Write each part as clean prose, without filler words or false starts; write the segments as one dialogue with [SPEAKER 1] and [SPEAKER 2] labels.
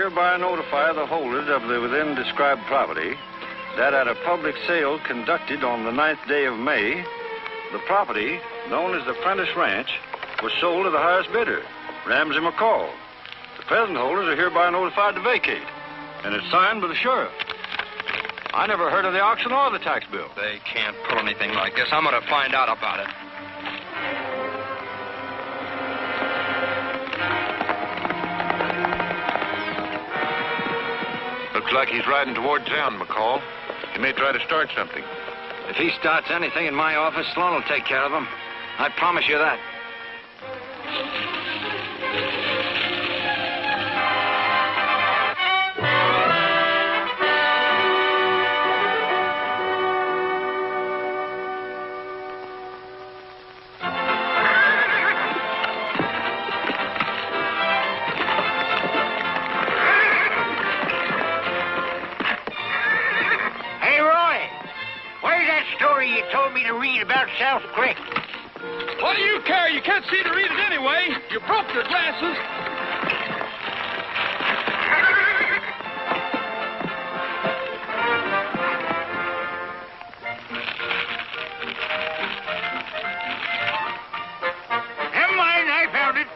[SPEAKER 1] hereby notify the holders of the within described property that at a public sale conducted on the 9th day of May, the property, known as the Prentice Ranch, was sold to the highest bidder, Ramsey McCall. The present holders are hereby notified to vacate, and it's signed by the sheriff. I never heard of the auction or the tax bill.
[SPEAKER 2] They can't pull anything like this. I'm going to find out about it.
[SPEAKER 3] Looks like he's riding toward town, McCall. He may try to start something.
[SPEAKER 1] If he starts anything in my office, Sloan will take care of him. I promise you that.
[SPEAKER 4] You told me to read about South Creek.
[SPEAKER 5] What do you care? You can't see to read it anyway. You broke your glasses.
[SPEAKER 4] Never mind, I found it.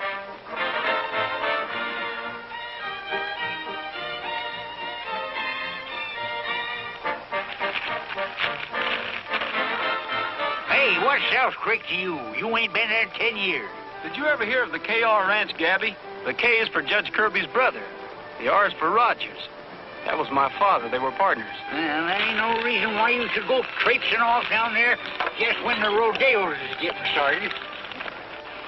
[SPEAKER 4] Hey, what's South Creek to you? You ain't been there 10 years.
[SPEAKER 1] Did you ever hear of the K.R. Ranch, Gabby? The K is for Judge Kirby's brother. The R is for Rogers. That was my father. They were partners.
[SPEAKER 4] Well, there ain't no reason why you should go traipsing off down there just when the rodeos is getting started.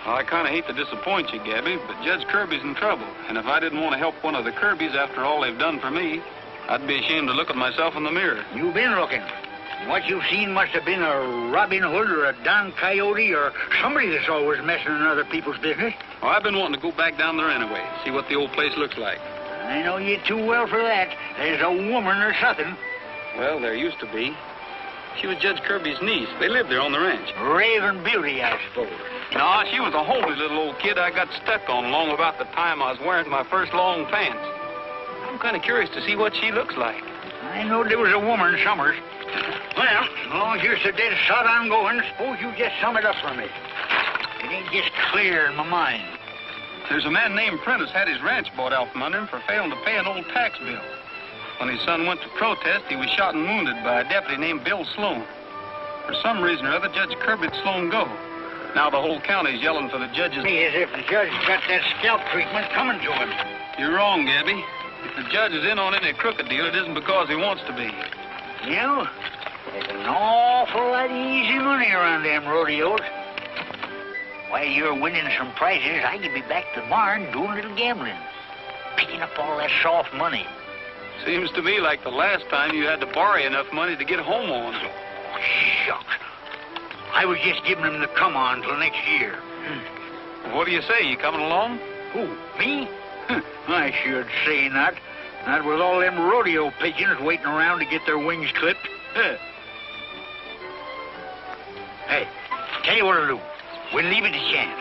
[SPEAKER 1] Well, I kind of hate to disappoint you, Gabby, but Judge Kirby's in trouble. And if I didn't want to help one of the Kirbys after all they've done for me, I'd be ashamed to look at myself in the mirror.
[SPEAKER 4] You've been looking. What you've seen must have been a Robin Hood or a Don Coyote or somebody that's always messing in other people's business.
[SPEAKER 1] Well, I've been wanting to go back down there anyway, see what the old place looks like.
[SPEAKER 4] I know you too well for that. There's a woman or something.
[SPEAKER 1] Well, there used to be. She was Judge Kirby's niece. They lived there on the ranch.
[SPEAKER 4] Raven Beauty, I suppose.
[SPEAKER 1] No, she was a homely little old kid I got stuck on long about the time I was wearing my first long pants. I'm kind of curious to see what she looks like.
[SPEAKER 4] I know there was a woman, Summers. Well, as long as you're so dead shot on going, suppose you just sum it up for me. It ain't just clear in my mind.
[SPEAKER 1] There's a man named Prentice had his ranch bought out from under him for failing to pay an old tax bill. When his son went to protest, he was shot and wounded by a deputy named Bill Sloan. For some reason or other, Judge Kirby let Sloan go. Now the whole county's yelling for the judge's...
[SPEAKER 4] As if the judge got that scalp treatment coming to him.
[SPEAKER 1] You're wrong, Gabby. If the judge is in on any crooked deal, it isn't because he wants to be.
[SPEAKER 4] You know, there's an awful lot of easy money around them rodeos. While you're winning some prizes, I could be back tomorrow and doing a little gambling. Picking up all that soft money.
[SPEAKER 1] Seems to me like the last time you had to borrow enough money to get home on.
[SPEAKER 4] Oh, shucks. I was just giving them the come-on till next year.
[SPEAKER 1] What do you say? You coming along?
[SPEAKER 4] Who, me? I should say not. Not with all them rodeo pigeons waiting around to get their wings clipped. Hey, tell you what I'll do. We'll leave it to chance.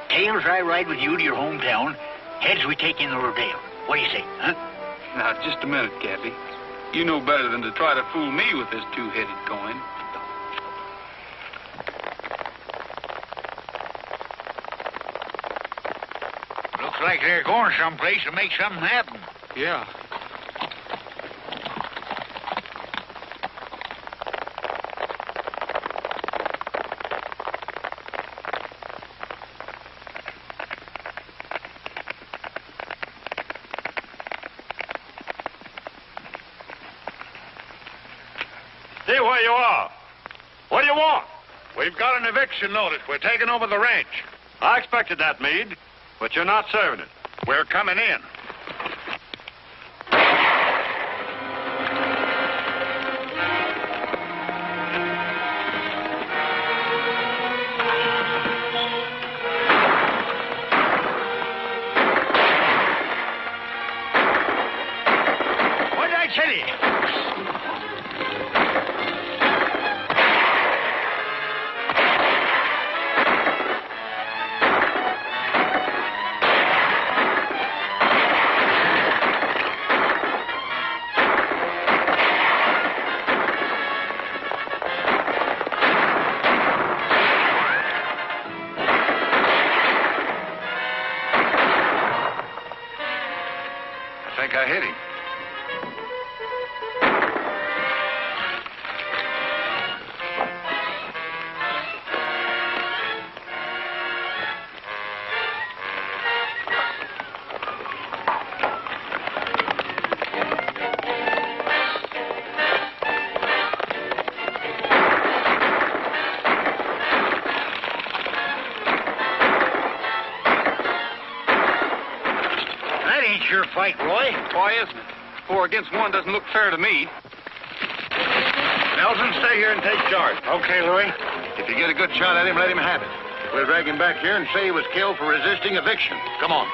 [SPEAKER 4] Tails, I ride with you to your hometown. Heads, we take in the rodeo. What do you say, huh?
[SPEAKER 1] Now, just a minute, Gabby. You know better than to try to fool me with this two-headed coin.
[SPEAKER 4] Looks like they're going someplace to make something happen.
[SPEAKER 1] Yeah.
[SPEAKER 3] Stay where you are. What do you want? We've got an eviction notice. We're taking over the ranch. I expected that, Meade, but you're not serving it. We're coming in.
[SPEAKER 4] What did I tell you? fight, Roy.
[SPEAKER 5] Why isn't it? 4 against 1 doesn't look fair to me.
[SPEAKER 3] Nelson, stay here and take charge.
[SPEAKER 1] Okay, Louis. If you get a good shot at him, let him have it. We'll drag him back here and say he was killed for resisting eviction. Come on.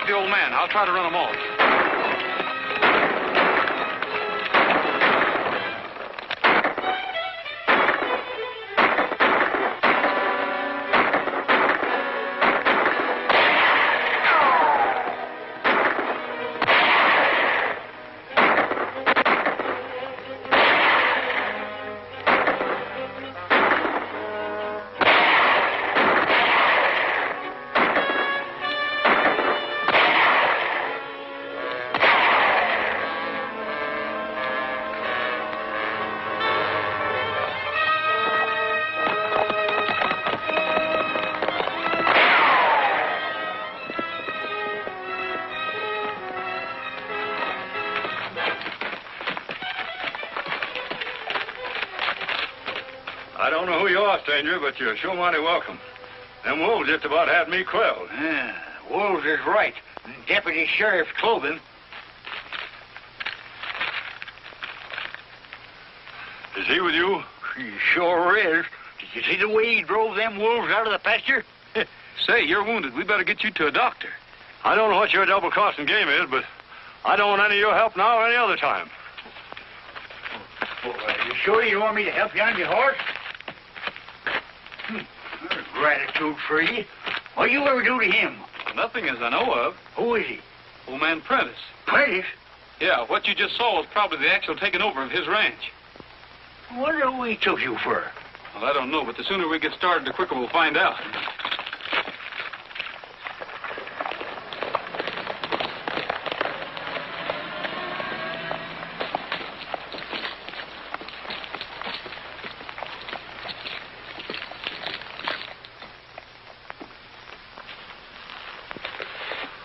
[SPEAKER 5] The old man. I'll try to run him off.
[SPEAKER 3] I don't know who you are, stranger, but you're sure mighty welcome. Them wolves just about had me quelled.
[SPEAKER 4] Wolves is right. Deputy Sheriff's clothing.
[SPEAKER 3] Is he with you?
[SPEAKER 4] He sure is. Did you see the way he drove them wolves out of the pasture?
[SPEAKER 5] Say, you're wounded. We better get you to a doctor.
[SPEAKER 3] I don't know what your double-crossing game is, but I don't want any of your help now or any other time.
[SPEAKER 4] Well, are you sure you want me to help you on your horse? Gratitude free. What you ever do to him?
[SPEAKER 5] Nothing as I know of.
[SPEAKER 4] Who is he?
[SPEAKER 5] Old man Prentice.
[SPEAKER 4] Prentice?
[SPEAKER 5] Yeah, what you just saw was probably the actual taking over of his ranch.
[SPEAKER 4] What who he took you for?
[SPEAKER 5] Well, I don't know, but the sooner we get started, the quicker we'll find out.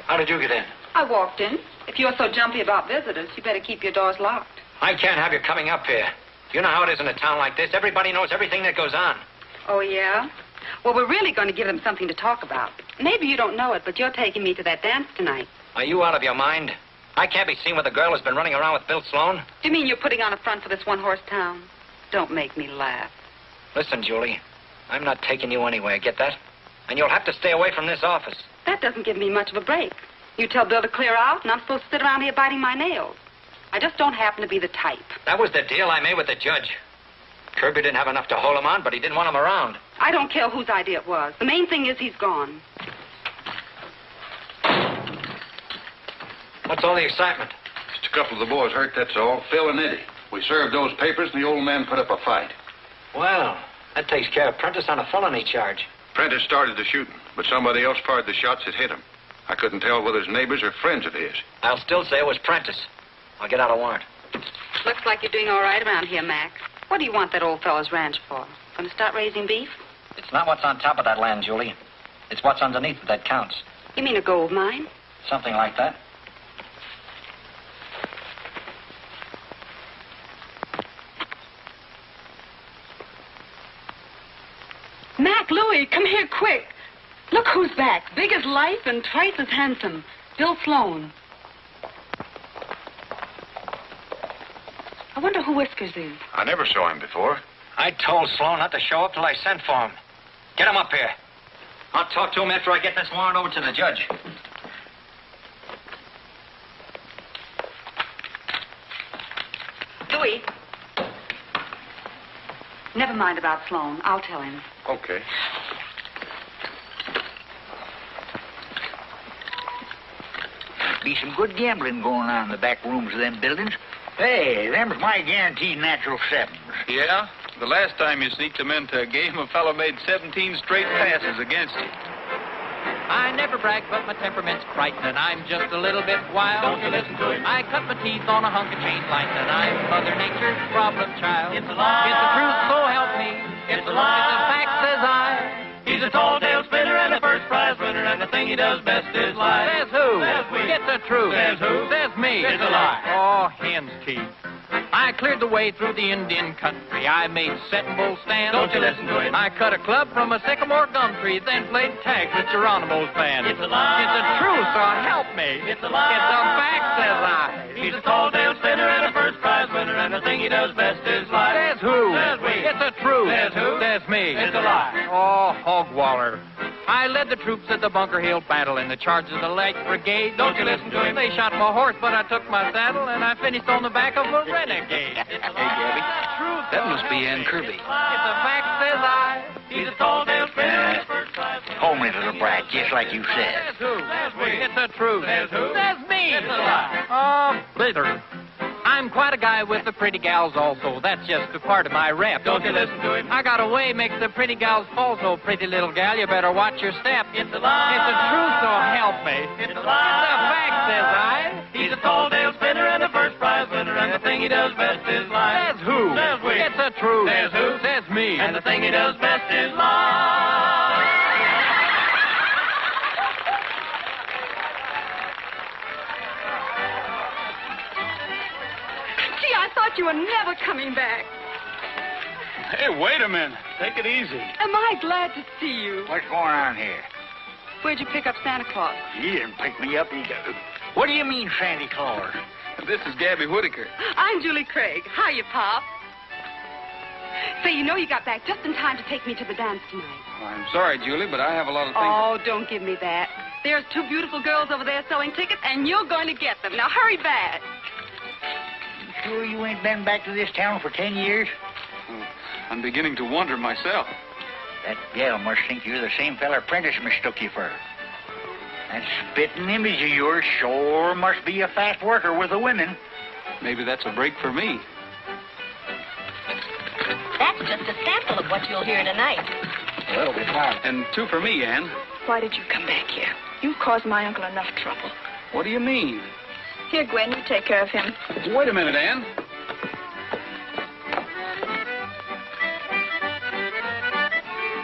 [SPEAKER 6] How did you get in?
[SPEAKER 7] I walked in. If you're so jumpy about visitors, you better keep your doors locked.
[SPEAKER 6] I can't have you coming up here. You know how it is in a town like this. Everybody knows everything that goes on.
[SPEAKER 7] Oh, yeah? Well, we're really going to give them something to talk about. Maybe you don't know it, but you're taking me to that dance tonight.
[SPEAKER 6] Are you out of your mind? I can't be seen with a girl who's been running around with Bill Sloan.
[SPEAKER 7] Do you mean you're putting on a front for this one-horse town? Don't make me laugh.
[SPEAKER 6] Listen, Julie, I'm not taking you anywhere, get that? And you'll have to stay away from this office.
[SPEAKER 7] That doesn't give me much of a break. You tell Bill to clear out, and I'm supposed to sit around here biting my nails. I just don't happen to be the type.
[SPEAKER 6] That was the deal I made with the judge. Kirby didn't have enough to hold him on, but he didn't want him around.
[SPEAKER 7] I don't care whose idea it was. The main thing is he's gone.
[SPEAKER 6] What's all the excitement?
[SPEAKER 1] Just a couple of the boys hurt, that's all. Phil and Eddie. We served those papers, and the old man put up a fight.
[SPEAKER 6] Well, that takes care of Prentice on a felony charge.
[SPEAKER 1] Prentice started the shooting, but somebody else fired the shots that hit him. I couldn't tell whether it was neighbors or friends of his.
[SPEAKER 6] I'll still say it was Prentice. I'll get out a warrant.
[SPEAKER 7] Looks like you're doing all right around here, Mac. What do you want that old fellow's ranch for? Going to start raising beef?
[SPEAKER 6] It's not what's on top of that land, Julie. It's what's underneath it that counts.
[SPEAKER 7] You mean a gold mine?
[SPEAKER 6] Something like that.
[SPEAKER 8] Mac, Louie, come here quick. Look who's back. Big as life and twice as handsome.
[SPEAKER 7] Bill Sloan. I wonder who Whiskers is.
[SPEAKER 3] I never saw him before.
[SPEAKER 6] I told Sloan not to show up till I sent for him. Get him up here. I'll talk to him after I get this warrant over to the judge.
[SPEAKER 7] Louis. Never mind about Sloan. I'll tell him.
[SPEAKER 3] Okay.
[SPEAKER 4] Be some good gambling going on in the back rooms of them buildings. Hey, them's my guaranteed natural sevens.
[SPEAKER 5] Yeah? The last time you sneaked them into a game, a fellow made 17 straight passes against you.
[SPEAKER 8] I never brag, but my temperament's frightening. I'm just a little bit wild. Don't you listen to him. I cut my teeth on a hunk of chain lightning. I'm Mother Nature's problem child. It's a lie. It's the truth, so help me. It's a lie. It's a fact, says I. He's a tall tale spinner and a first prize winner, and the thing he does best is lie. Says who? Says we. It's the truth. Says who? Says me. It's a lie. Oh, hen's teeth. I cleared the way through the Indian country. I made setting bull stands. Don't you listen to him. I cut a club from a sycamore gum tree, then played tag with Geronimo's band. It's a lie. It's the truth, so help me. It's a lie. It's a fact, says I. He's a tall tale spinner and a first prize winner, and the thing he does best is lie. Says who? Says we. It's the truth. Says who? Says me. It's a lie. Oh, hogwaller. I led the troops at the Bunker Hill battle in the charge of the Light Brigade. Don't you listen to him. They shot my horse, but I took my saddle, and I finished on the back of a renegade. Hey,
[SPEAKER 2] Gabby. That must be Ann Kirby.
[SPEAKER 8] It's a fact, says I. He's a tall tale spinner.
[SPEAKER 4] Homely little brat, just like you said.
[SPEAKER 8] Says who? Says we. It's the truth. Says who? Says me. It's a lie. Oh, blither. I'm quite a guy with the pretty gals also. That's just a part of my rep. Don't you listen to him. I got a way makes the pretty gals fall, so pretty little gal, you better watch your step. It's a lie. It's the truth, so help me. It's a lie. It's a fact, says I. He's a tall tale spinner and a first prize winner, and the thing he does best is lie. Says who? Says we. It's the truth. Says who? Says me. And the thing he does best is lie.
[SPEAKER 7] I thought you were never coming back.
[SPEAKER 5] Hey, wait a minute. Take it easy.
[SPEAKER 7] Am I glad to see you?
[SPEAKER 4] What's going on here?
[SPEAKER 7] Where'd you pick up Santa Claus?
[SPEAKER 4] He didn't pick me up. What do you mean, Santa Claus?
[SPEAKER 5] This is Gabby Whitaker.
[SPEAKER 7] I'm Julie Craig. Hiya, Pop. Say, you know you got back just in time to take me to the dance tonight.
[SPEAKER 5] Oh, I'm sorry, Julie, but I have a lot of things.
[SPEAKER 7] Oh, don't give me that. There's two beautiful girls over there selling tickets, and you're going to get them. Now, hurry back.
[SPEAKER 4] Sure you ain't been back to this town for 10 years?
[SPEAKER 5] I'm beginning to wonder myself.
[SPEAKER 4] That gal must think you're the same fella Prentice mistook you for. That spitting image of yours sure must be a fast worker with the women.
[SPEAKER 5] Maybe that's a break for me.
[SPEAKER 9] That's just a sample of what you'll hear tonight.
[SPEAKER 4] Well, be fine.
[SPEAKER 5] And two for me, Ann.
[SPEAKER 9] Why did you come back here? You've caused my uncle enough trouble.
[SPEAKER 5] What do you mean?
[SPEAKER 9] Here, Gwen, you take care of him.
[SPEAKER 5] Wait a minute, Ann.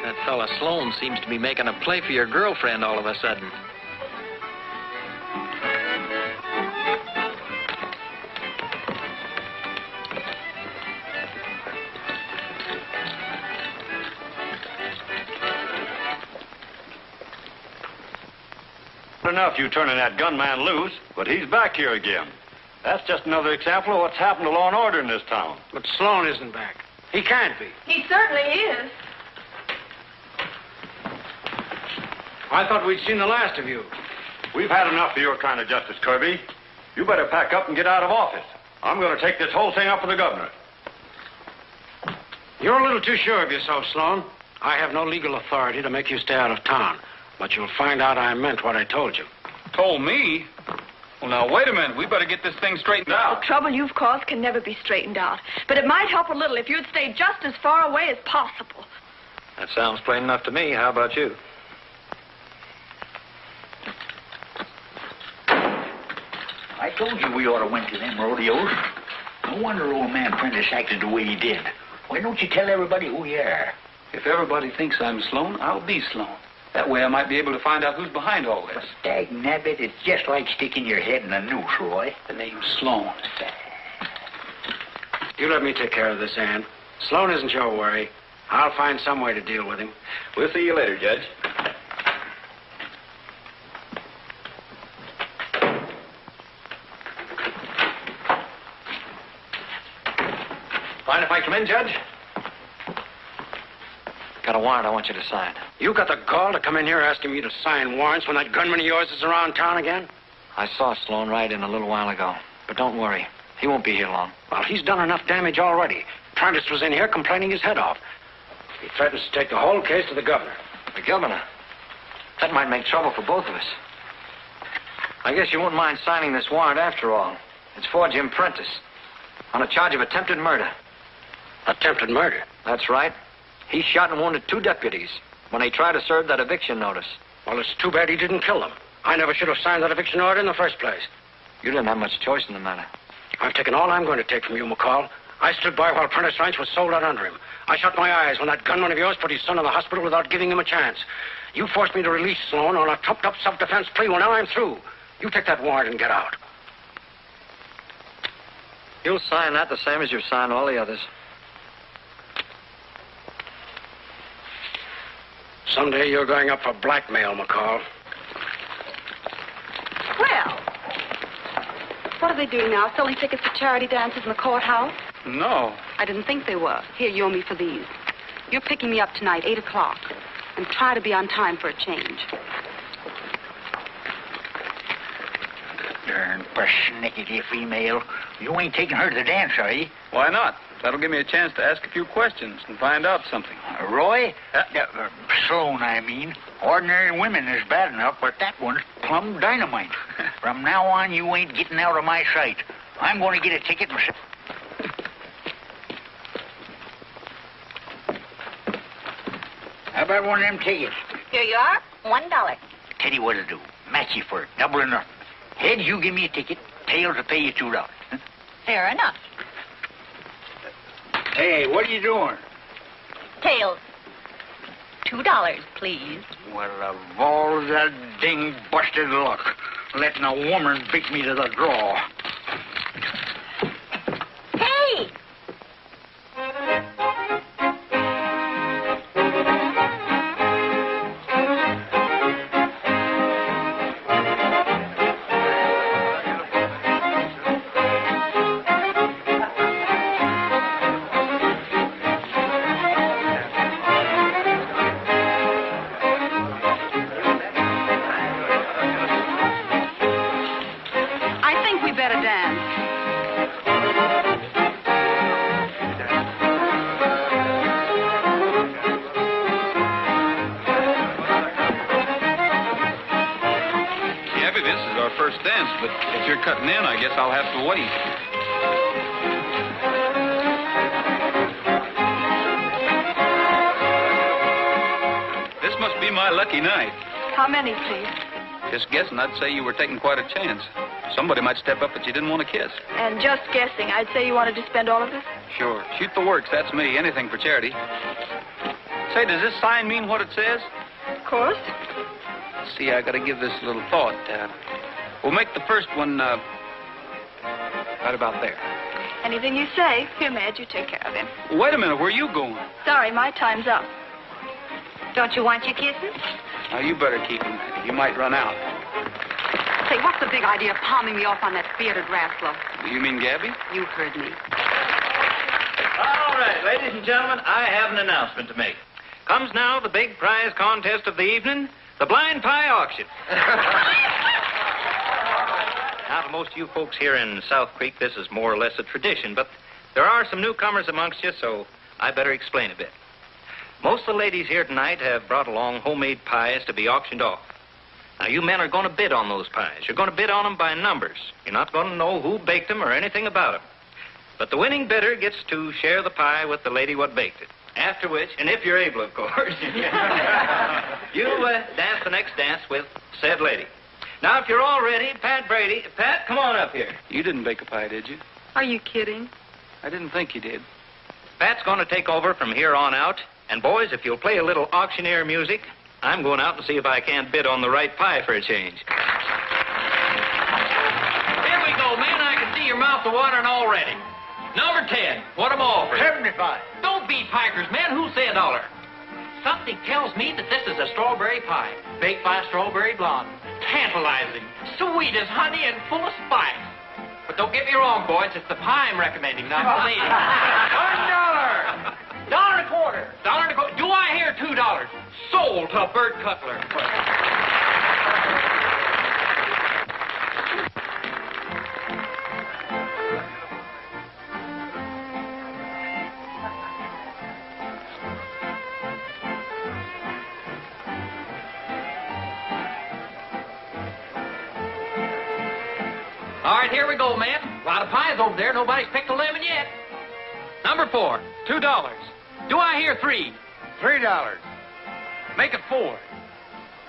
[SPEAKER 6] That fella Sloan seems to be making a play for your girlfriend all of a sudden.
[SPEAKER 1] Enough you turning that gunman loose, but he's back here again. That's just another example of what's happened to law and order in this town.
[SPEAKER 10] But Sloan isn't back. He can't be.
[SPEAKER 9] He certainly is.
[SPEAKER 10] I thought we'd seen the last of you.
[SPEAKER 1] We've had enough of your kind of justice, Kirby. You better pack up and get out of office. I'm going to take this whole thing up with the governor.
[SPEAKER 10] You're a little too sure of yourself, Sloan. I have no legal authority to make you stay out of town. But you'll find out I meant what I told you.
[SPEAKER 5] Told me? Well, now, wait a minute. We better get this thing straightened out.
[SPEAKER 9] The trouble you've caused can never be straightened out. But it might help a little if you'd stay just as far away as possible.
[SPEAKER 6] That sounds plain enough to me. How about you?
[SPEAKER 4] I told you we ought to went to them rodeos. No wonder old man Prentice acted the way he did. Why don't you tell everybody who you are?
[SPEAKER 5] If everybody thinks I'm Sloan, I'll be Sloan. That way I might be able to find out who's behind all this.
[SPEAKER 4] Dag nabbit, it's just like sticking your head in a noose, Roy.
[SPEAKER 5] The name's Sloan.
[SPEAKER 10] You let me take care of this, Ann. Sloan isn't your worry. I'll find some way to deal with him.
[SPEAKER 1] We'll see you later, Judge.
[SPEAKER 6] if I come in, Judge? Got a warrant I want you to sign.
[SPEAKER 10] You got the gall to come in here asking me to sign warrants when that gunman of yours is around town again?
[SPEAKER 6] I saw Sloan ride in a little while ago. But don't worry. He won't be here long.
[SPEAKER 10] Well, he's done enough damage already. Prentice was in here complaining his head off. He threatens to take the whole case to the governor.
[SPEAKER 6] The governor? That might make trouble for both of us. I guess you won't mind signing this warrant after all. It's for Jim Prentice on a charge of attempted murder.
[SPEAKER 10] Attempted murder?
[SPEAKER 6] That's right. He shot and wounded 2 deputies when they tried to serve that eviction notice.
[SPEAKER 10] Well, it's too bad he didn't kill them. I never should have signed that eviction order in the first place.
[SPEAKER 6] You didn't have much choice in the matter.
[SPEAKER 10] I've taken all I'm going to take from you, McCall. I stood by while Prentice Ranch was sold out under him. I shut my eyes when that gunman of yours put his son in the hospital without giving him a chance. You forced me to release Sloan on a trumped-up self-defense plea. Well, now I'm through. You take that warrant and get out.
[SPEAKER 6] You'll sign that the same as you've signed all the others.
[SPEAKER 10] Someday you're going up for blackmail, McCall.
[SPEAKER 7] Well, what are they doing now? Selling tickets to charity dances in the courthouse?
[SPEAKER 5] No.
[SPEAKER 7] I didn't think they were. Here, you owe me for these. You're picking me up tonight, 8 o'clock. And try to be on time for a change.
[SPEAKER 4] Darn persnickety female. You ain't taking her to the dance, are you?
[SPEAKER 5] Why not? That'll give me a chance to ask a few questions and find out something.
[SPEAKER 4] Roy? Sloan, I mean. Ordinary women is bad enough, but that one's plumb dynamite. From now on, you ain't getting out of my sight. I'm going to get a ticket and... How about one of them tickets?
[SPEAKER 11] Here you are. $1.
[SPEAKER 4] Tell you what'll do. Match you for it. Double or nothing. Heads, you give me a ticket. Tails, will pay you $2. Huh?
[SPEAKER 11] Fair enough.
[SPEAKER 4] Hey, what are you doing?
[SPEAKER 11] Tails. $2, please.
[SPEAKER 4] Well, of all that ding busted luck, letting a woman beat me to the draw.
[SPEAKER 11] Hey!
[SPEAKER 5] But if you're cutting in, I guess I'll have to wait. This must be my lucky night.
[SPEAKER 9] How many, please?
[SPEAKER 5] Just guessing, I'd say you were taking quite a chance. Somebody might step up that you didn't want to kiss.
[SPEAKER 9] And just guessing, I'd say you wanted to spend all of this?
[SPEAKER 5] Sure. Shoot the works, that's me. Anything for charity. Say, does this sign mean what it says?
[SPEAKER 9] Of course.
[SPEAKER 5] See, I got to give this a little thought. We'll make the first one, right about there.
[SPEAKER 9] Anything you say. Here, Madge, you take care of him.
[SPEAKER 5] Wait a minute, where are you going?
[SPEAKER 9] Sorry, my time's up.
[SPEAKER 11] Don't you want your kisses?
[SPEAKER 5] Now, you better keep them. You might run out.
[SPEAKER 7] Say, what's the big idea of palming me off on that bearded rascal?
[SPEAKER 5] You mean Gabby?
[SPEAKER 7] You heard me.
[SPEAKER 8] All right, ladies and gentlemen, I have an announcement to make. Comes now the big prize contest of the evening, the blind pie auction. Now, to most of you folks here in South Creek, this is more or less a tradition, but there are some newcomers amongst you, so I better explain a bit. Most of the ladies here tonight have brought along homemade pies to be auctioned off. Now, you men are going to bid on those pies. You're going to bid on them by numbers. You're not going to know who baked them or anything about them. But the winning bidder gets to share the pie with the lady what baked it. After which, and if you're able, of course, you dance the next dance with said lady. Now, if you're all ready, Pat Brady. Pat, come on up here.
[SPEAKER 5] You didn't bake a pie, did you?
[SPEAKER 7] Are you kidding?
[SPEAKER 5] I didn't think you did.
[SPEAKER 8] Pat's going to take over from here on out. And, boys, if you'll play a little auctioneer music, I'm going out to see if I can't bid on the right pie for a change. Here we go, man. I can see your mouth watering already. Number 10. What am I offering?
[SPEAKER 4] 75.
[SPEAKER 8] Don't be pikers, man. Who said $1? Something tells me that this is a strawberry pie, baked by a strawberry blonde. Tantalizing, sweet as honey, and full of spice. But don't get me wrong, boys. It's the pie I'm recommending, not the lady. $1. $1.25. $1.25. Do I hear $2? Sold to Bert Cutler. All right, here we go, man. A lot of pies over there. Nobody's picked a lemon yet. Number 4, $2. Do I hear 3?
[SPEAKER 4] $3.
[SPEAKER 8] Make it 4.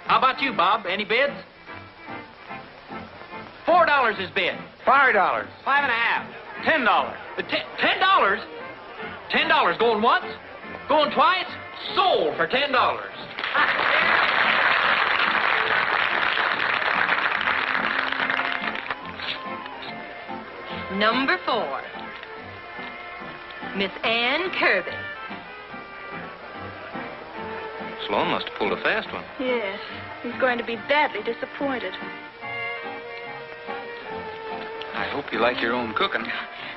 [SPEAKER 8] How about you, Bob? Any bids? $4 is bid.
[SPEAKER 4] $5.
[SPEAKER 8] $5.50. $10. $10? $10 going once? Going twice? Sold for $10.
[SPEAKER 11] Number 4. Miss Ann Kirby.
[SPEAKER 2] Sloan must have pulled a fast one.
[SPEAKER 9] Yes, he's going to be badly disappointed.
[SPEAKER 5] I hope you like your own cooking.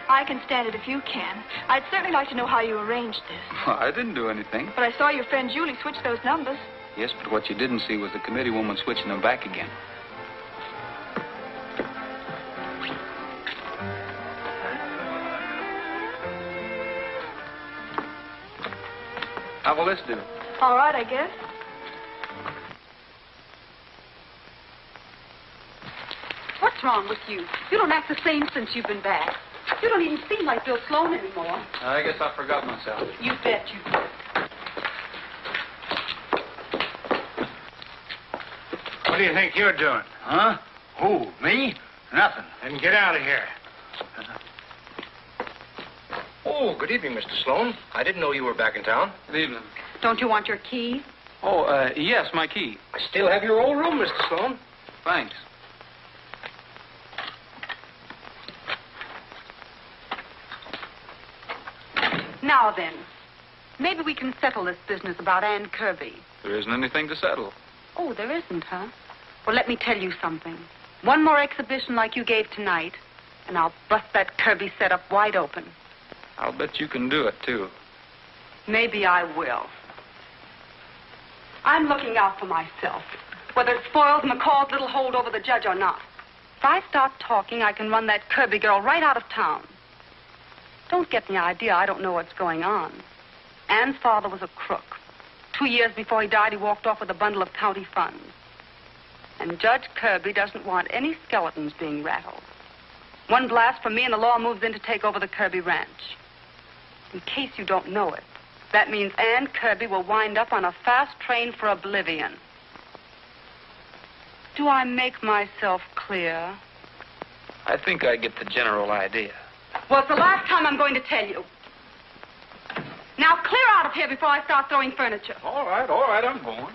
[SPEAKER 9] I can stand it if you can. I'd certainly like to know how you arranged this.
[SPEAKER 5] Well, I didn't do anything.
[SPEAKER 9] But I saw your friend Julie switch those numbers.
[SPEAKER 5] Yes, but what you didn't see was the committee woman switching them back again. How will this do?
[SPEAKER 9] All right, I guess.
[SPEAKER 7] What's wrong with you? You don't act the same since you've been back. You don't even seem like Bill Sloan anymore.
[SPEAKER 5] I guess I forgot myself.
[SPEAKER 7] You bet you did.
[SPEAKER 4] What do you think you're doing? Huh? Who? Me? Nothing. Then get out of here.
[SPEAKER 6] Oh, good evening, Mr. Sloan. I didn't know you were back in town.
[SPEAKER 5] Good evening.
[SPEAKER 7] Don't you want your key?
[SPEAKER 5] Oh, yes, my key.
[SPEAKER 6] I still have your old room, Mr. Sloan.
[SPEAKER 5] Thanks.
[SPEAKER 7] Now then, maybe we can settle this business about Ann Kirby.
[SPEAKER 5] There isn't anything to settle.
[SPEAKER 7] Oh, there isn't, huh? Well, let me tell you something. One more exhibition like you gave tonight, and I'll bust that Kirby setup wide open.
[SPEAKER 5] I'll bet you can do it, too.
[SPEAKER 7] Maybe I will. I'm looking out for myself, whether it spoils McCall's little hold over the judge or not. If I start talking, I can run that Kirby girl right out of town. Don't get the idea I don't know what's going on. Ann's father was a crook. 2 years before he died, he walked off with a bundle of county funds. And Judge Kirby doesn't want any skeletons being rattled. One blast from me and the law moves in to take over the Kirby ranch. In case you don't know it, that means Ann Kirby will wind up on a fast train for oblivion. Do I make myself clear?
[SPEAKER 5] I think I get the general idea.
[SPEAKER 7] Well, it's the last time I'm going to tell you. Now clear out of here before I start throwing furniture.
[SPEAKER 4] All right, I'm going.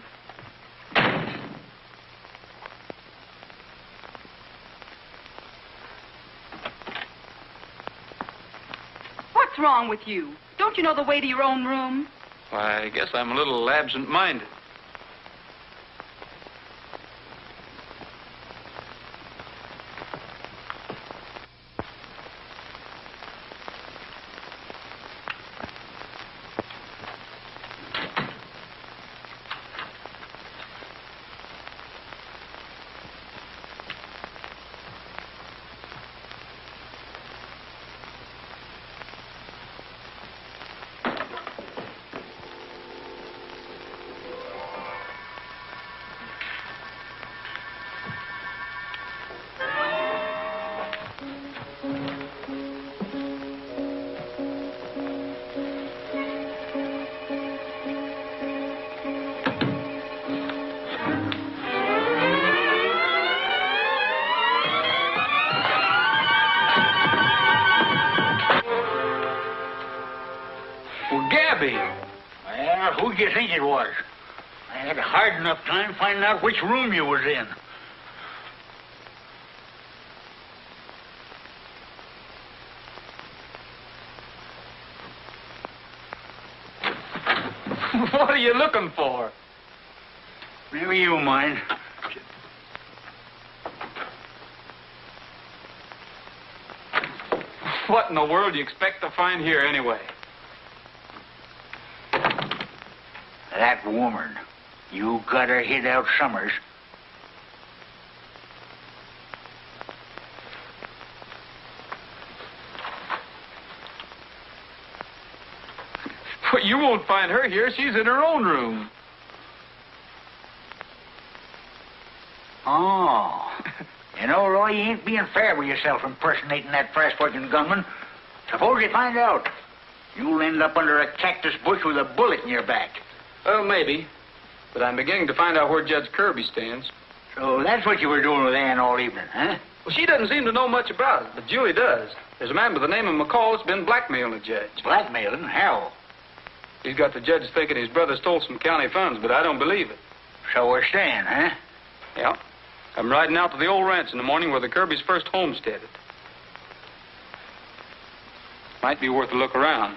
[SPEAKER 7] What's wrong with you? Don't you know the way to your own room?
[SPEAKER 5] Why, I guess I'm a little absent-minded.
[SPEAKER 4] Well, who do you think it was? I had a hard enough time finding out which room you was in.
[SPEAKER 5] What are you looking for?
[SPEAKER 4] Maybe you mind.
[SPEAKER 5] What in the world do you expect to find here, anyway?
[SPEAKER 4] That woman. You got her hid out Summers.
[SPEAKER 5] But you won't find her here. She's in her own room.
[SPEAKER 4] Oh. You know, Roy, you ain't being fair with yourself impersonating that fast-working gunman. Suppose they find out. You'll end up under a cactus bush with a bullet in your back.
[SPEAKER 5] Well, maybe. But I'm beginning to find out where Judge Kirby stands.
[SPEAKER 4] So that's what you were doing with Ann all evening, huh?
[SPEAKER 5] Well, she doesn't seem to know much about it, but Julie does. There's a man by the name of McCall that's been blackmailing the judge.
[SPEAKER 4] Blackmailing? How?
[SPEAKER 5] He's got the judge thinking his brother stole some county funds, but I don't believe it.
[SPEAKER 4] So we're staying, huh?
[SPEAKER 5] Yeah. I'm riding out to the old ranch in the morning where the Kirbys first homesteaded. Might be worth a look around.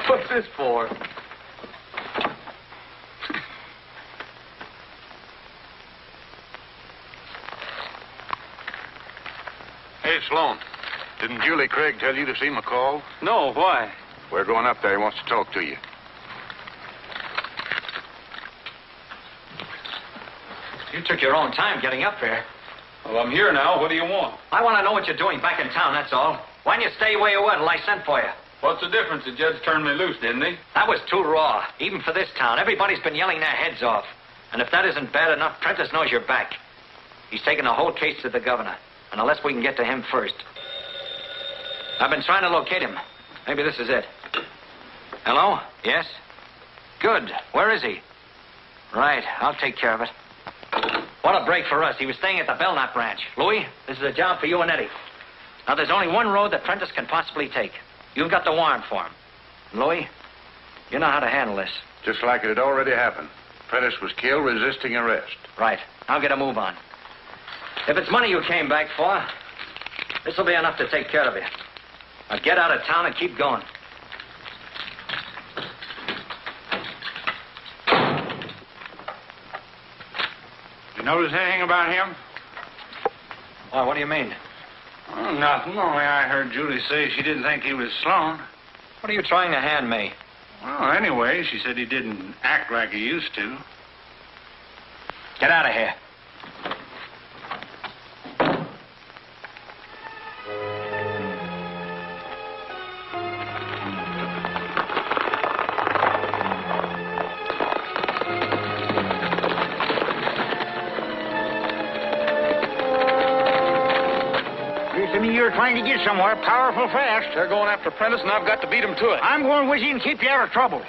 [SPEAKER 5] What's this for?
[SPEAKER 3] Hey, Sloan. Didn't Julie Craig tell you to see McCall?
[SPEAKER 5] No, why?
[SPEAKER 3] We're going up there. He wants to talk to you.
[SPEAKER 6] You took your own time getting up here.
[SPEAKER 5] Well, I'm here now. What do you want?
[SPEAKER 6] I want to know what you're doing back in town, that's all. Why didn't you stay where you were till I sent for you?
[SPEAKER 5] What's the difference? The judge turned me loose, didn't he?
[SPEAKER 6] That was too raw, even for this town. Everybody's been yelling their heads off. And if that isn't bad enough, Prentice knows you're back. He's taken the whole case to the governor. And unless we can get to him first. I've been trying to locate him. Maybe this is it. Hello? Yes? Good. Where is he? Right. I'll take care of it. What a break for us. He was staying at the Belknap Ranch. Louis, this is a job for you and Eddie. Now, there's only one road that Prentice can possibly take. You've got the warrant for him. Louis, you know how to handle this.
[SPEAKER 3] Just like it had already happened. Prentice was killed resisting arrest.
[SPEAKER 6] Right. I'll get a move on. If it's money you came back for, this will be enough to take care of you. Now get out of town and keep going.
[SPEAKER 3] You notice anything about him?
[SPEAKER 6] Why, what do you mean?
[SPEAKER 3] Oh, nothing. Only I heard Julie say she didn't think he was Sloan.
[SPEAKER 6] What are you trying to hand me?
[SPEAKER 3] Well, anyway, she said he didn't act like he used to.
[SPEAKER 6] Get out of here.
[SPEAKER 4] You're trying to get somewhere powerful fast.
[SPEAKER 5] They're going after Prentice, and I've got to beat him to it.
[SPEAKER 4] I'm going with you and keep you out of trouble.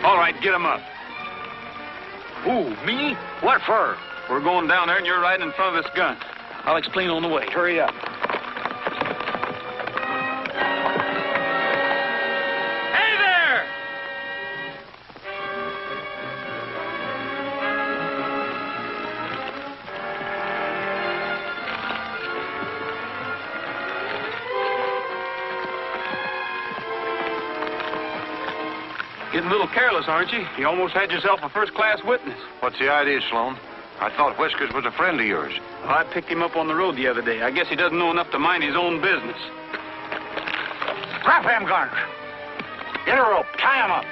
[SPEAKER 3] All right, get him up.
[SPEAKER 4] Who, me? What for?
[SPEAKER 5] We're going down there, and you're riding in front of this gun. I'll explain on the way. Hurry up. Hey there! Getting a little careless, aren't you? You almost had yourself a first-class witness.
[SPEAKER 3] What's the idea, Sloan? I thought Whiskers was a friend of yours.
[SPEAKER 5] I picked him up on the road the other day. I guess he doesn't know enough to mind his own business.
[SPEAKER 4] Drop them guns. Get a rope. Tie him up.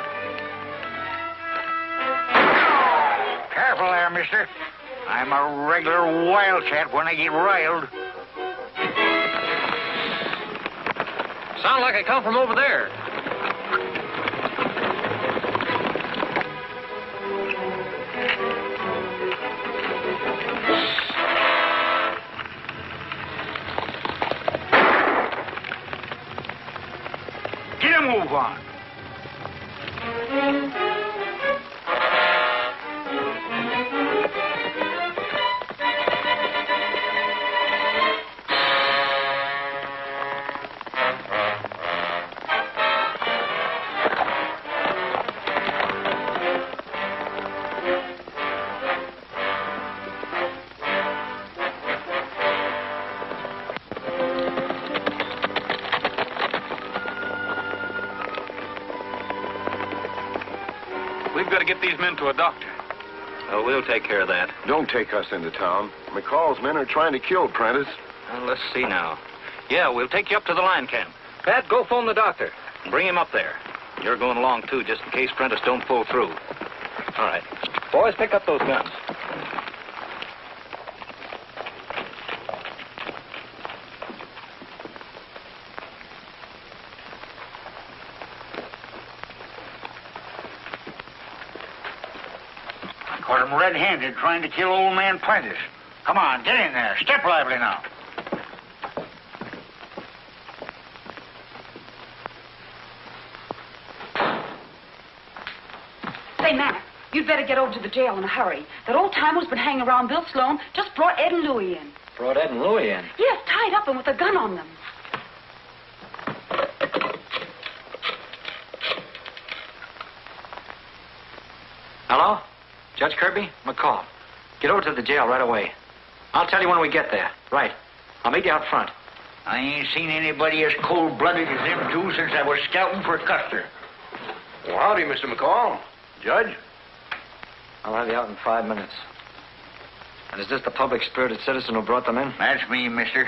[SPEAKER 4] Careful there, mister. I'm a regular wildcat when I get riled.
[SPEAKER 2] Sound like I come from over there.
[SPEAKER 4] Get a move on.
[SPEAKER 5] We've got to get these men to a doctor.
[SPEAKER 2] Oh, we'll take care of that.
[SPEAKER 12] Don't take us into town. McCall's men are trying to kill Prentice.
[SPEAKER 2] Well, let's see now. Yeah, we'll take you up to the line camp. Pat, go phone the doctor and bring him up there. You're going along, too, just in case Prentice don't pull through. All right. Boys, pick up those guns.
[SPEAKER 4] Caught him red-handed trying to kill old man Prentice. Come on, get in there. Step lively now.
[SPEAKER 7] Say, Mac, you'd better get over to the jail in a hurry. That old timer's been hanging around Bill Sloan. Just brought Ed and Louie in.
[SPEAKER 6] Brought Ed and Louie in?
[SPEAKER 7] Yes, tied up and with a gun on them.
[SPEAKER 6] Hello? Judge Kirby? McCall. Get over to the jail right away. I'll tell you when we get there. Right. I'll meet you out front.
[SPEAKER 4] I ain't seen anybody as cold-blooded as them two since I was scouting for Custer.
[SPEAKER 12] Well, howdy, Mr. McCall. Judge?
[SPEAKER 6] I'll have you out in 5 minutes. And is this the public-spirited citizen who brought them in?
[SPEAKER 4] That's me, mister.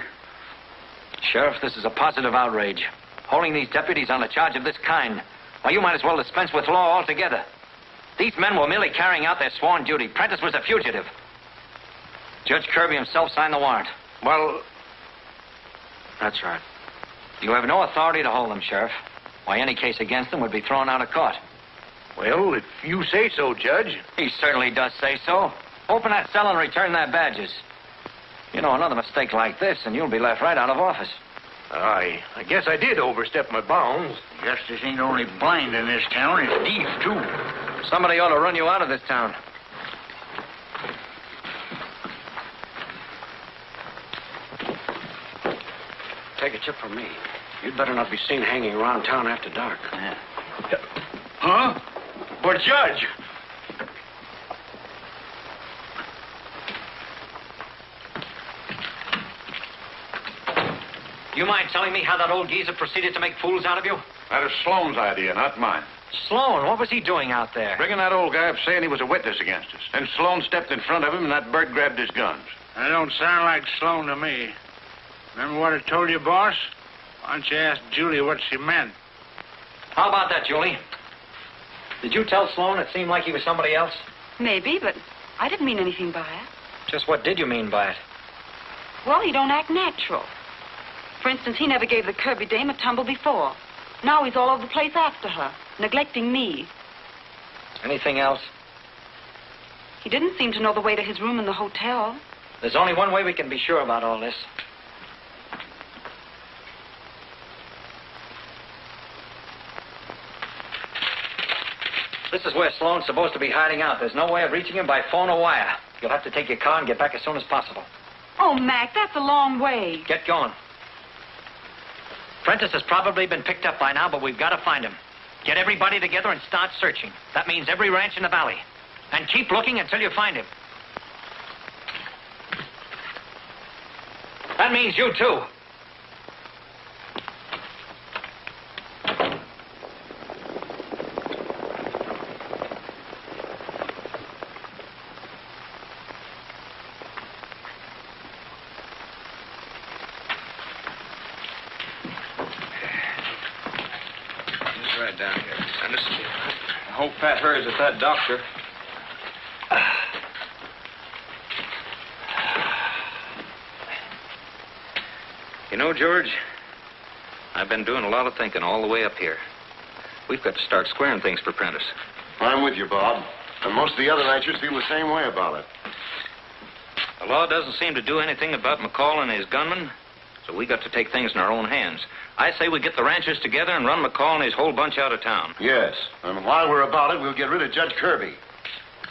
[SPEAKER 6] Sheriff, this is a positive outrage. Holding these deputies on a charge of this kind. Why, you might as well dispense with law altogether. These men were merely carrying out their sworn duty. Prentice was a fugitive. Judge Kirby himself signed the warrant.
[SPEAKER 12] Well,
[SPEAKER 6] that's right. You have no authority to hold them, Sheriff. Why, any case against them would be thrown out of court.
[SPEAKER 12] well, if you say so, Judge.
[SPEAKER 6] He certainly does say so. Open that cell and return their badges. You know, another mistake like this, and you'll be left right out of office.
[SPEAKER 12] I guess I did overstep my bounds.
[SPEAKER 4] Justice ain't only blind in this town, it's deep, too.
[SPEAKER 6] Somebody ought to run you out of this town.
[SPEAKER 10] Take a tip from me. You'd better not be seen hanging around town after dark.
[SPEAKER 4] Yeah.
[SPEAKER 12] Huh? But, Judge...
[SPEAKER 6] You mind telling me how that old geezer proceeded to make fools out of you?
[SPEAKER 3] That is Sloan's idea, not mine.
[SPEAKER 6] Sloan, what was he doing out there?
[SPEAKER 3] Bringing that old guy up saying he was a witness against us. Then Sloan stepped in front of him and that bird grabbed his guns.
[SPEAKER 13] That don't sound like Sloan to me. Remember what I told you, boss? Why don't you ask Julie what she meant?
[SPEAKER 6] How about that, Julie? Did you tell Sloan it seemed like he was somebody else?
[SPEAKER 7] Maybe, but I didn't mean anything by it.
[SPEAKER 6] Just what did you mean by it?
[SPEAKER 7] Well, he don't act natural. For instance, he never gave the Kirby dame a tumble before. Now he's all over the place after her, neglecting me.
[SPEAKER 6] Anything else?
[SPEAKER 7] He didn't seem to know the way to his room in the hotel.
[SPEAKER 6] There's only one way we can be sure about all this. This is where Sloan's supposed to be hiding out. There's no way of reaching him by phone or wire. You'll have to take your car and get back as soon as possible.
[SPEAKER 7] Oh, Mac, that's a long way.
[SPEAKER 6] Get going. Prentice has probably been picked up by now, but we've got to find him. Get everybody together and start searching. That means every ranch in the valley. And keep looking until you find him. That means you, too.
[SPEAKER 5] hope Pat hurries at that doctor.
[SPEAKER 2] You know, George, I've been doing a lot of thinking all the way up here. We've got to start squaring things for Prentice.
[SPEAKER 12] I'm with you, Bob. And most of the other ranchers feel the same way about it.
[SPEAKER 2] The law doesn't seem to do anything about McCall and his gunmen, so we got to take things in our own hands. I say we get the ranchers together and run McCall and his whole bunch out of town.
[SPEAKER 12] Yes. And while we're about it, we'll get rid of Judge Kirby.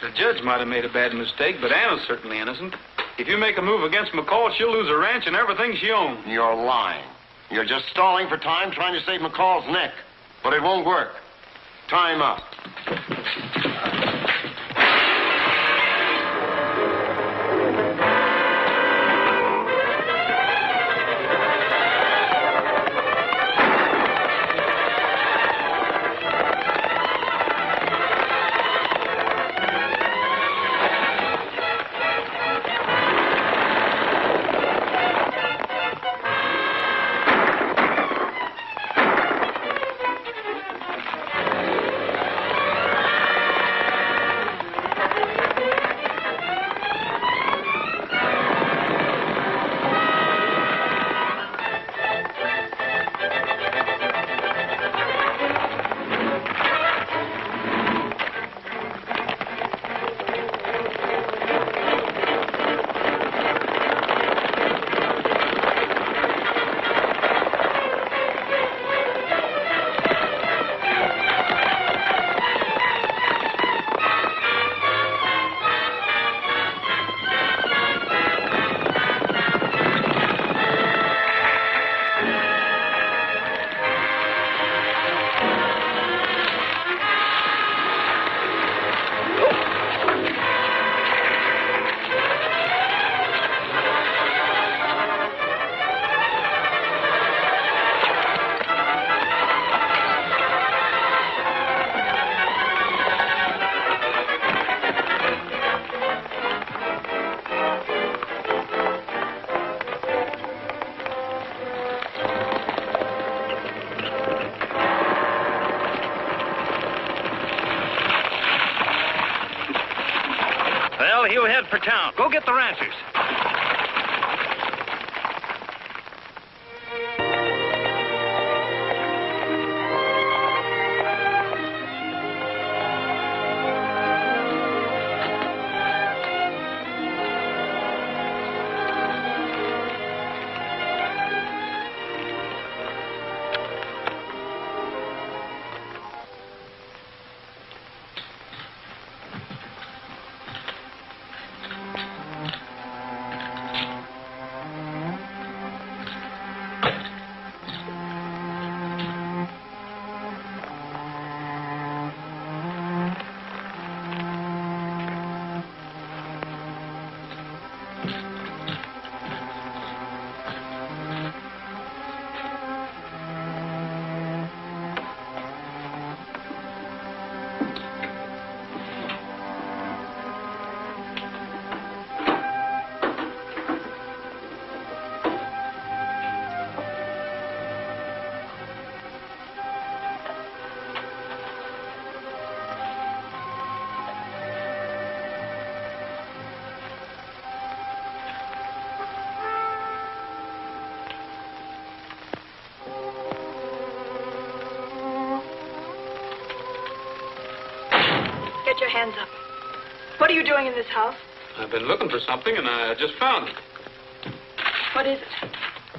[SPEAKER 5] The judge might have made a bad mistake, but Anna's certainly innocent. If you make a move against McCall, she'll lose her ranch and everything she owns.
[SPEAKER 12] You're lying. You're just stalling for time trying to save McCall's neck. But it won't work. Time up.
[SPEAKER 2] Well, he'll head for town. Go get the ranchers.
[SPEAKER 9] Get your hands up. What are you doing in this house?
[SPEAKER 5] I've been looking for something, and I just found it.
[SPEAKER 9] What is it?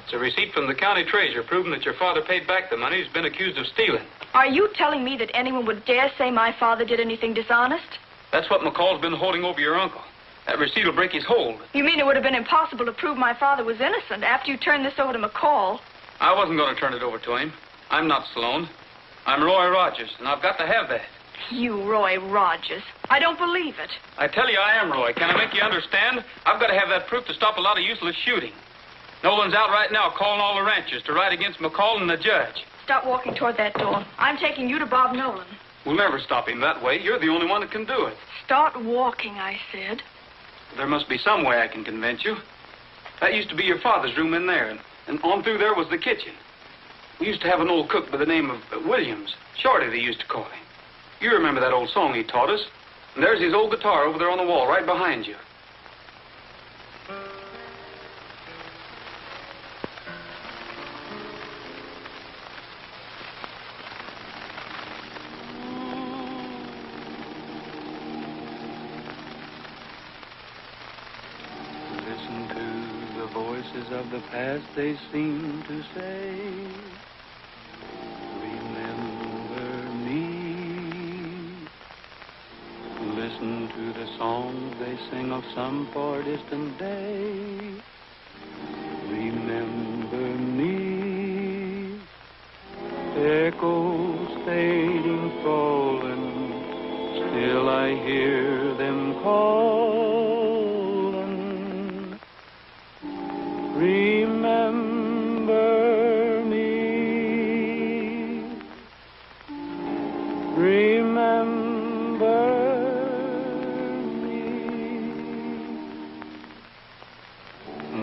[SPEAKER 5] It's a receipt from the county treasurer proving that your father paid back the money he's been accused of stealing.
[SPEAKER 9] Are you telling me that anyone would dare say my father did anything dishonest?
[SPEAKER 5] That's what McCall's been holding over your uncle. That receipt will break his hold.
[SPEAKER 9] You mean it would have been impossible to prove my father was innocent after you turned this over to McCall?
[SPEAKER 5] I wasn't going to turn it over to him. I'm not Sloan. I'm Roy Rogers, and I've got to have that.
[SPEAKER 9] You, Roy Rogers. I don't believe it.
[SPEAKER 5] I tell you I am, Roy. Can I make you understand? I've got to have that proof to stop a lot of useless shooting. Nolan's out right now calling all the ranchers to ride against McCall and the judge.
[SPEAKER 9] Stop walking toward that door. I'm taking you to Bob Nolan.
[SPEAKER 5] We'll never stop him that way. You're the only one that can do it.
[SPEAKER 9] Start walking, I said.
[SPEAKER 5] There must be some way I can convince you. That used to be your father's room in there, and on through there was the kitchen. We used to have an old cook by the name of Williams. Shorty, they used to call him. You remember that old song he taught us. And there's his old guitar over there on the wall, right behind you.
[SPEAKER 14] Listen to the voices of the past, they seem to say, remember me. Listen to the songs they sing of some far distant day. Remember me. Echoes fading, falling, still I hear them calling. Remember me. Remember me.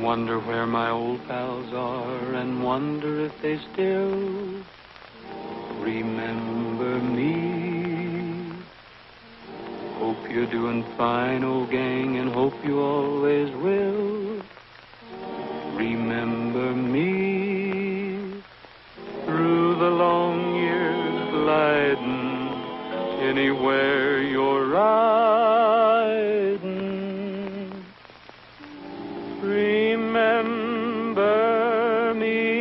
[SPEAKER 14] Wonder where my old pals are, and wonder if they still remember me. Hope you're doing fine, old gang, and hope you always will. Remember me. Through the long years gliding, anywhere you're riding. Remember me.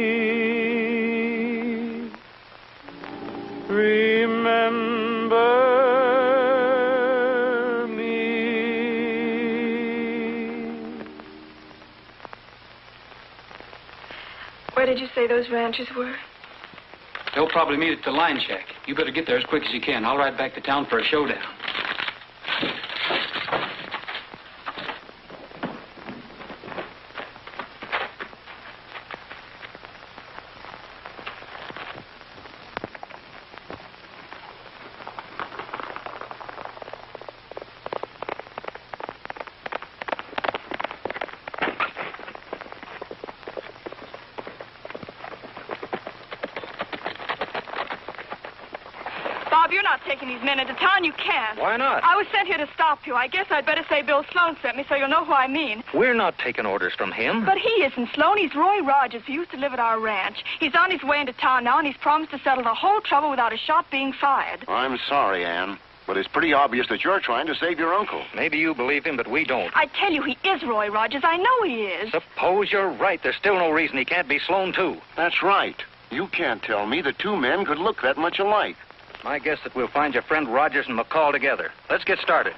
[SPEAKER 14] Remember me.
[SPEAKER 9] Where did you say those ranches were?
[SPEAKER 5] They'll probably meet at the line shack. You better get there as quick as you can. I'll ride back to town for a showdown.
[SPEAKER 9] Bob, you're not taking these men into town. You can't.
[SPEAKER 2] Why not?
[SPEAKER 9] I was sent here to stop you. I guess I'd better say Bill Sloan sent me so you'll know who I mean.
[SPEAKER 2] We're not taking orders from him.
[SPEAKER 9] But he isn't, Sloan. He's Roy Rogers, who used to live at our ranch. He's on his way into town now, and he's promised to settle the whole trouble without a shot being fired.
[SPEAKER 12] I'm sorry, Ann, but it's pretty obvious that you're trying to save your uncle.
[SPEAKER 2] Maybe you believe him, but we don't.
[SPEAKER 9] I tell you, he is Roy Rogers. I know he is.
[SPEAKER 2] Suppose you're right. There's still no reason he can't be Sloan, too.
[SPEAKER 12] That's right. You can't tell me the two men could look that much alike.
[SPEAKER 2] My guess that we'll find your friend Rogers and McCall together. Let's get started.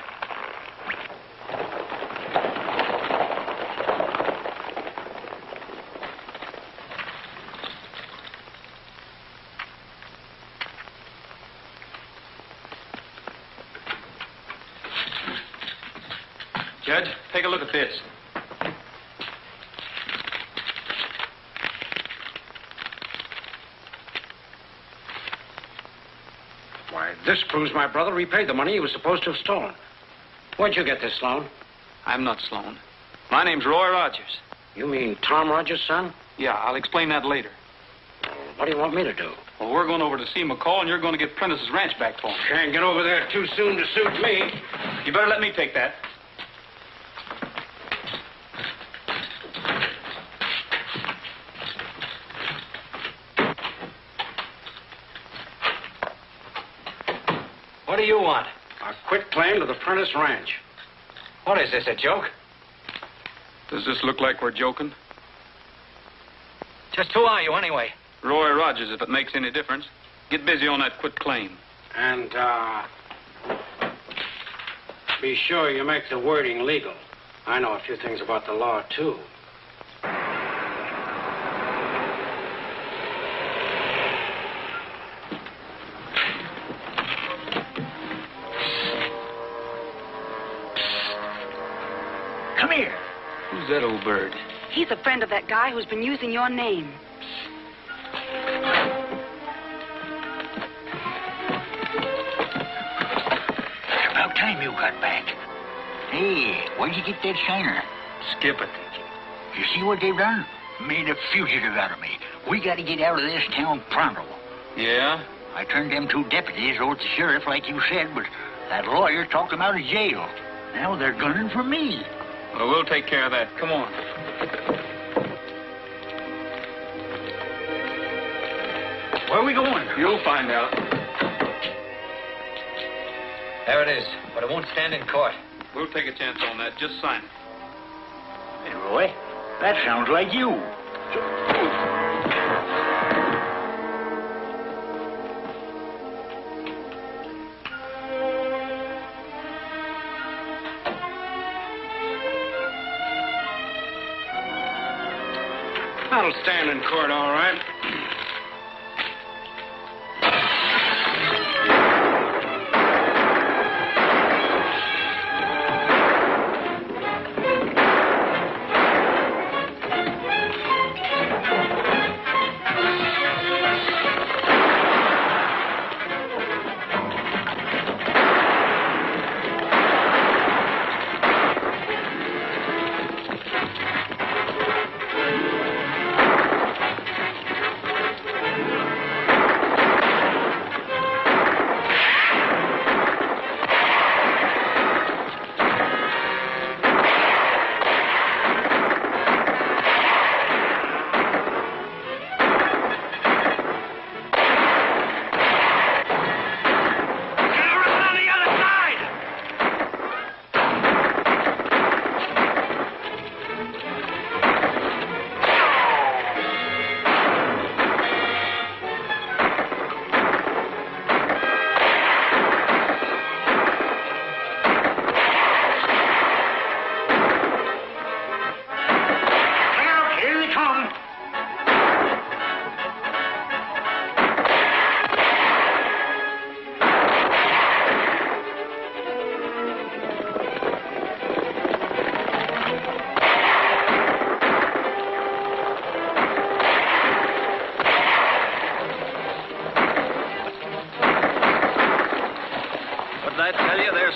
[SPEAKER 5] Judge, take a look at this.
[SPEAKER 10] Why, this proves my brother repaid the money he was supposed to have stolen. Where'd you get this, Sloan?
[SPEAKER 5] I'm not Sloan. My name's Roy Rogers.
[SPEAKER 10] You mean Tom Rogers' son?
[SPEAKER 5] Yeah, I'll explain that later.
[SPEAKER 10] What do you want me to do?
[SPEAKER 5] Well, we're going over to see McCall, and you're going to get Prentice's ranch back for him.
[SPEAKER 10] Can't get over there too soon to suit me.
[SPEAKER 5] You better let me take that.
[SPEAKER 6] What do you want?
[SPEAKER 10] A quit claim to the Prentice Ranch.
[SPEAKER 6] What is this, a joke?
[SPEAKER 5] Does this look like we're joking?
[SPEAKER 6] Just who are you, anyway?
[SPEAKER 5] Roy Rogers, if it makes any difference. Get busy on that quit claim.
[SPEAKER 10] And, be sure you make the wording legal. I know a few things about the law, too.
[SPEAKER 4] Come here.
[SPEAKER 5] Who's that old bird?
[SPEAKER 7] He's a friend of that guy who's been using your name.
[SPEAKER 4] It's about time you got back. Hey, where'd you get that shiner?
[SPEAKER 5] Skip it.
[SPEAKER 4] You see what they've done? Made a fugitive out of me. We got to get out of this town pronto.
[SPEAKER 5] Yeah?
[SPEAKER 4] I turned them 2 deputies over to the sheriff like you said, but that lawyer talked them out of jail. Now they're gunning for me.
[SPEAKER 5] Well, we'll take care of that. Come on.
[SPEAKER 4] Where are we going?
[SPEAKER 5] You'll find out.
[SPEAKER 6] There it is, but it won't stand in court.
[SPEAKER 5] We'll take a chance on that. Just sign it.
[SPEAKER 4] Hey, Roy, that sounds like you.
[SPEAKER 10] That'll stand in court, all right.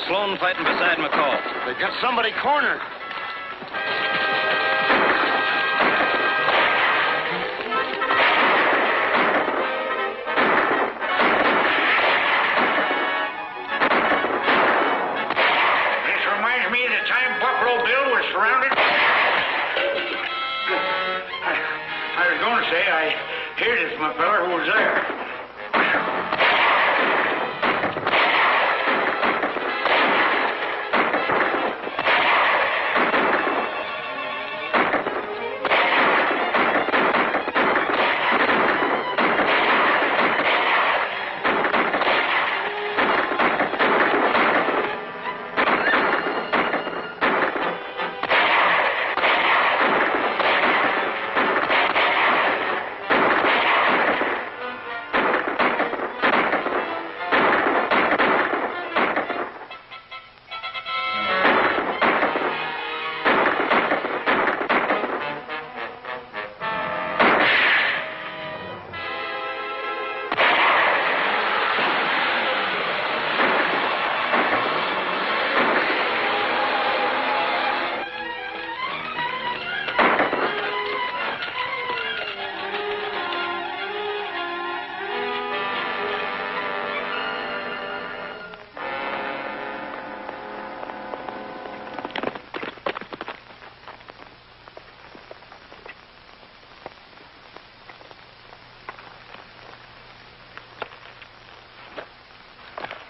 [SPEAKER 1] Sloan fighting beside McCall.
[SPEAKER 12] They got somebody cornered.
[SPEAKER 4] This reminds me of the time Buffalo Bill was surrounded. I was going to say, I heard it from a feller who was there.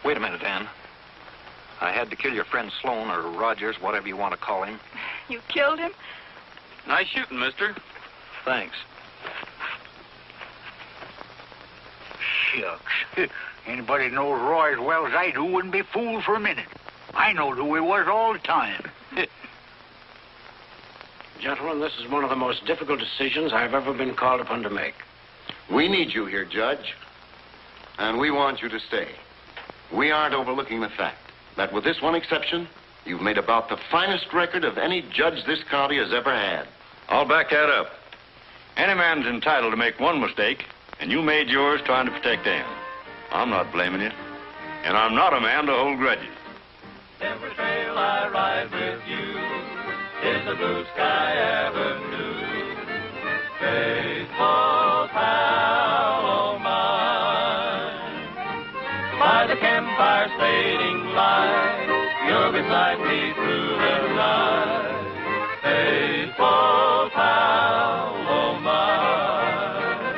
[SPEAKER 2] Wait a minute, Ann. I had to kill your friend Sloan, or Rogers, whatever you want to call him.
[SPEAKER 9] You killed him?
[SPEAKER 5] Nice shooting, mister.
[SPEAKER 2] Thanks.
[SPEAKER 4] Shucks. Anybody knows Roy as well as I do wouldn't be fooled for a minute. I knowed who he was all the time.
[SPEAKER 10] Gentlemen, this is one of the most difficult decisions I've ever been called upon to make.
[SPEAKER 12] We need you here, Judge. And we want you to stay. We aren't overlooking the fact that with this one exception, you've made about the finest record of any judge this county has ever had.
[SPEAKER 1] I'll back that up. Any man's entitled to make one mistake, and you made yours trying to protect Ann. I'm not blaming you, and I'm not a man to hold grudges.
[SPEAKER 14] Every trail I ride with you is a blue sky avenue. Faithful pal o' mine. waiting line. You're beside me through the night. Faithful pal of mine.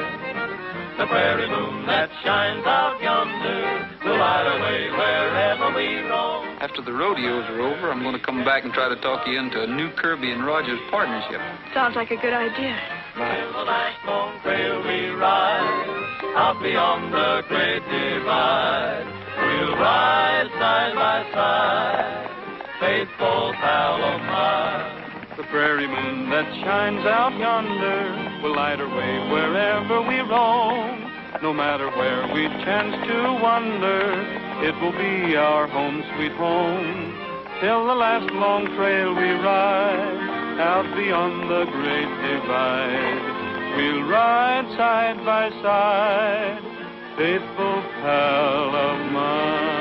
[SPEAKER 14] The prairie moon that shines out yonder will light away wherever we roam.
[SPEAKER 5] After the rodeos are over, I'm going to come back and try to talk you into a new Kirby and Rogers partnership.
[SPEAKER 9] Sounds like a good idea.
[SPEAKER 14] In the backbone trail we ride, out beyond the great divide. We'll ride side by side, faithful pal of mine. The prairie moon that shines out yonder will light our way wherever we roam. No matter where we chance to wander, it will be our home, sweet home. Till the last long trail we ride, out beyond the great divide. We'll ride side by side, faithful pal of mine.